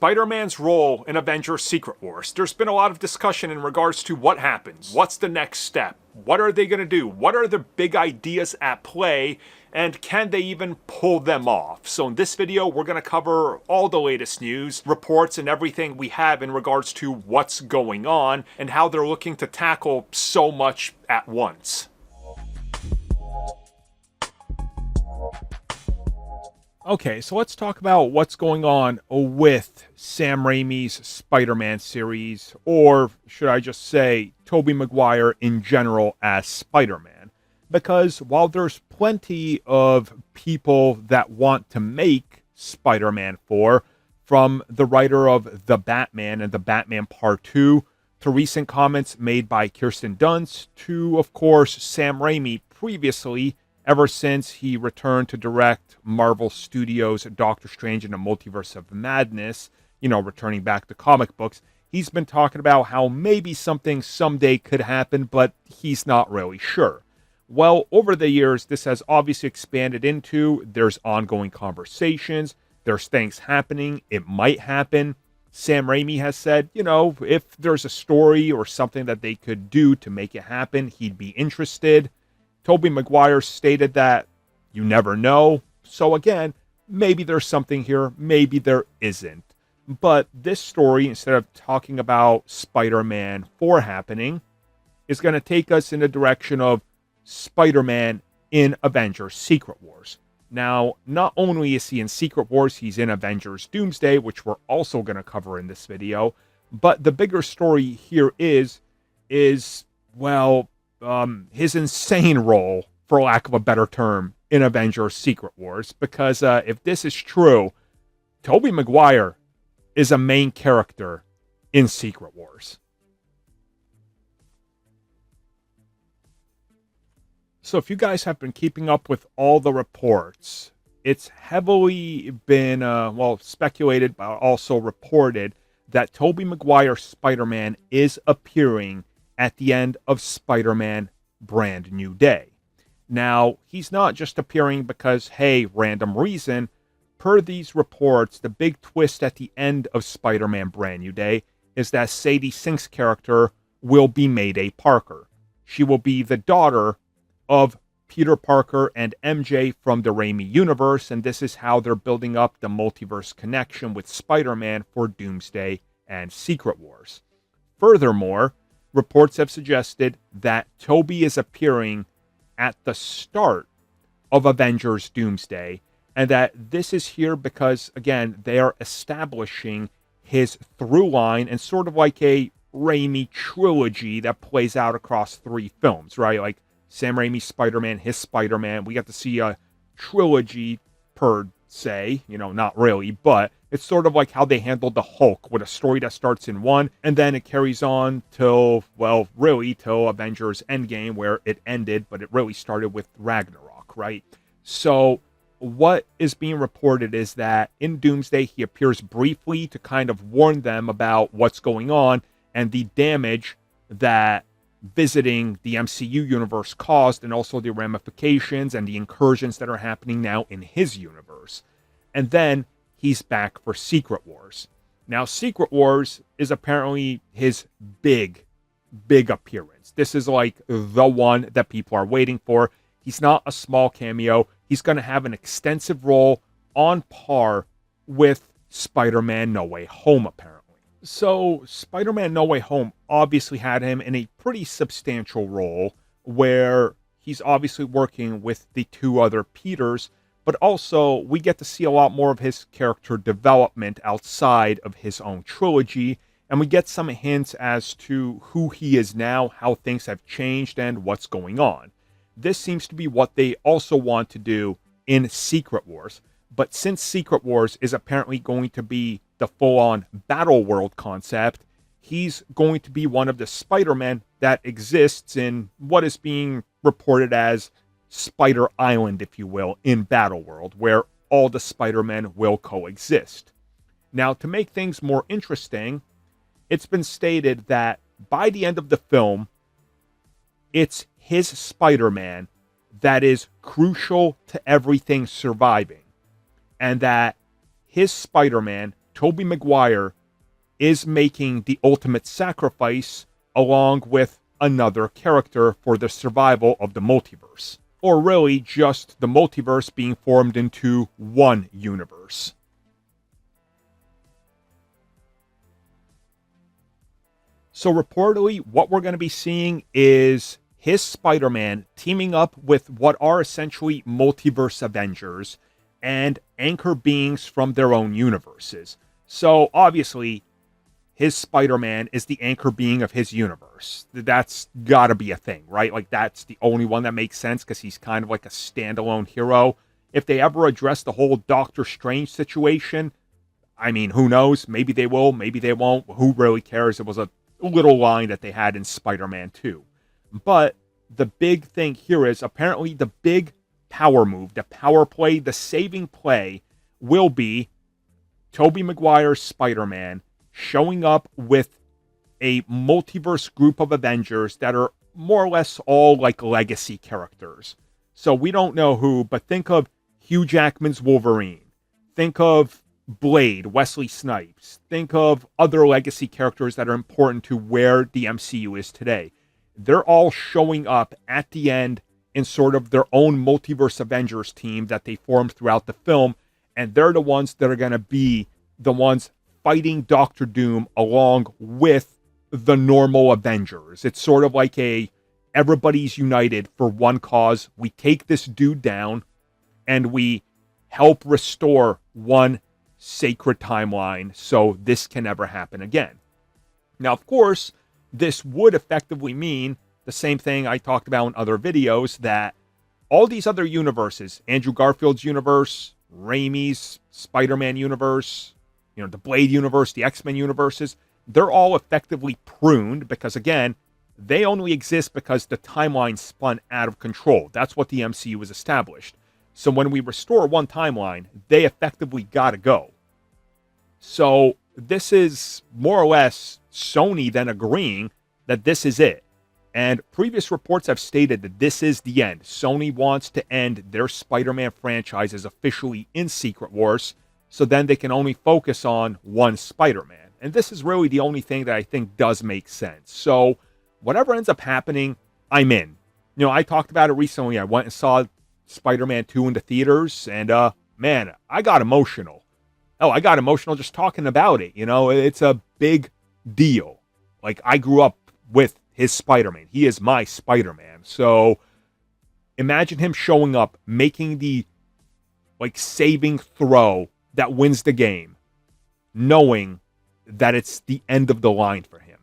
Spider-Man's role in Avengers Secret Wars. There's been a lot of discussion in regards to what happens. What's the next step? What are they going to do? What are the big ideas at play? And can they even pull them off? So in this video, we're going to cover all the latest news, reports, and everything we have in regards to what's going on and how they're looking to tackle so much at once. Okay, so let's talk about what's going on with Sam Raimi's Spider-Man series, or should I just say Tobey Maguire in general as Spider-Man. Because while there's plenty of people that want to make Spider-Man 4, from the writer of The Batman and The Batman Part 2, to recent comments made by Kirsten Dunst, to, of course, Sam Raimi previously, ever since he returned to direct Marvel Studios' Doctor Strange in the Multiverse of Madness, returning back to comic books, he's been talking about how maybe something someday could happen, but he's not really sure. Well, over the years, this has obviously expanded into there's ongoing conversations, there's things happening, it might happen. Sam Raimi has said, if there's a story or something that they could do to make it happen, he'd be interested. Tobey Maguire stated that you never know. So again, maybe there's something here, maybe there isn't. But this story, instead of talking about Spider-Man 4 happening, is going to take us in the direction of Spider-Man in Avengers Secret Wars. Now, not only is he in Secret Wars, he's in Avengers Doomsday, which we're also going to cover in this video. But the bigger story here is his insane role, for lack of a better term, in Avengers Secret Wars. Because if this is true, Tobey Maguire is a main character in Secret Wars. So if you guys have been keeping up with all the reports, it's heavily been, speculated, but also reported that Tobey Maguire's Spider-Man is appearing at the end of Spider-Man Brand New Day. Now, he's not just appearing because, hey, random reason. Per these reports, the big twist at the end of Spider-Man Brand New Day is that Sadie Sink's character will be Mayday Parker. She will be the daughter of Peter Parker and MJ from the Raimi universe, and this is how they're building up the multiverse connection with Spider-Man for Doomsday and Secret Wars. Furthermore, reports have suggested that Tobey is appearing at the start of Avengers Doomsday, and that this is here because, again, they are establishing his through line and sort of like a Raimi trilogy that plays out across 3 films, right? Like Sam Raimi's Spider-Man, his Spider-Man. We got to see a trilogy per se, not really, but it's sort of like how they handled the Hulk, with a story that starts in 1, and then it carries on till Avengers Endgame, where it ended, but it really started with Ragnarok, right? So what is being reported is that in Doomsday, he appears briefly to kind of warn them about what's going on and the damage that visiting the MCU universe caused, and also the ramifications and the incursions that are happening now in his universe. And then he's back for Secret Wars. Now, Secret Wars is apparently his big appearance. This is like the one that people are waiting for. He's not a small cameo. He's going to have an extensive role on par with Spider-Man No Way Home, apparently. So, Spider-Man No Way Home obviously had him in a pretty substantial role, where he's obviously working with the 2 other Peters, but also we get to see a lot more of his character development outside of his own trilogy, and we get some hints as to who he is now, how things have changed, and what's going on. This seems to be what they also want to do in Secret Wars. But since Secret Wars is apparently going to be the full-on battle world concept, he's going to be one of the Spider-Men that exists in what is being reported as Spider Island, if you will, in Battle World, where all the Spider-Men will coexist. Now, to make things more interesting, it's been stated that by the end of the film, it's his Spider-Man that is crucial to everything surviving, and that his Spider-Man Tobey Maguire is making the ultimate sacrifice along with another character for the survival of the multiverse. Or really just the multiverse being formed into one universe. So reportedly, what we're going to be seeing is his Spider-Man teaming up with what are essentially Multiverse Avengers and anchor beings from their own universes. So obviously, his Spider-Man is the anchor being of his universe. That's gotta be a thing, right? Like, that's the only one that makes sense because he's kind of like a standalone hero. If they ever address the whole Doctor Strange situation, I mean, who knows? Maybe they will, maybe they won't. Who really cares? It was a little line that they had in Spider-Man 2. But the big thing here is apparently the big power move, the power play, the saving play will be Tobey Maguire's Spider-Man showing up with a multiverse group of Avengers that are more or less all like legacy characters. So we don't know who, but think of Hugh Jackman's Wolverine. Think of Blade, Wesley Snipes. Think of other legacy characters that are important to where the MCU is today. They're all showing up at the end in sort of their own Multiverse Avengers team that they formed throughout the film, and they're the ones that are going to be the ones fighting Doctor Doom along with the normal Avengers. It's sort of like everybody's united for one cause. We take this dude down and we help restore one sacred timeline so this can never happen again. Now, of course, this would effectively mean the same thing I talked about in other videos, that all these other universes, Andrew Garfield's universe, Raimi's Spider-Man universe, the Blade universe, the X-Men universes, they're all effectively pruned because, again, they only exist because the timeline spun out of control. That's what the MCU has established. So when we restore one timeline, they effectively gotta go. So this is more or less Sony then agreeing that this is it. And previous reports have stated that this is the end. Sony wants to end their Spider-Man franchises officially in Secret Wars, so then they can only focus on one Spider-Man. And this is really the only thing that I think does make sense. So whatever ends up happening, I'm in. I talked about it recently. I went and saw Spider-Man 2 in the theaters, and man, I got emotional. I got emotional just talking about it. It's a big deal. Like, I grew up with his Spider-Man. He is my Spider-Man. So imagine him showing up, making the saving throw that wins the game, knowing that it's the end of the line for him.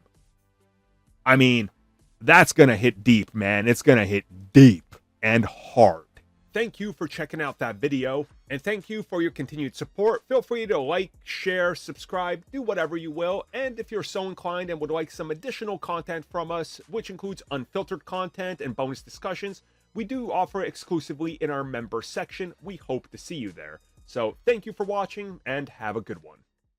I mean, that's going to hit deep, man. It's going to hit deep and hard. Thank you for checking out that video, and thank you for your continued support. Feel free to like, share, subscribe, do whatever you will, and if you're so inclined and would like some additional content from us, which includes unfiltered content and bonus discussions, we do offer exclusively in our member section. We hope to see you there. So thank you for watching, and have a good one.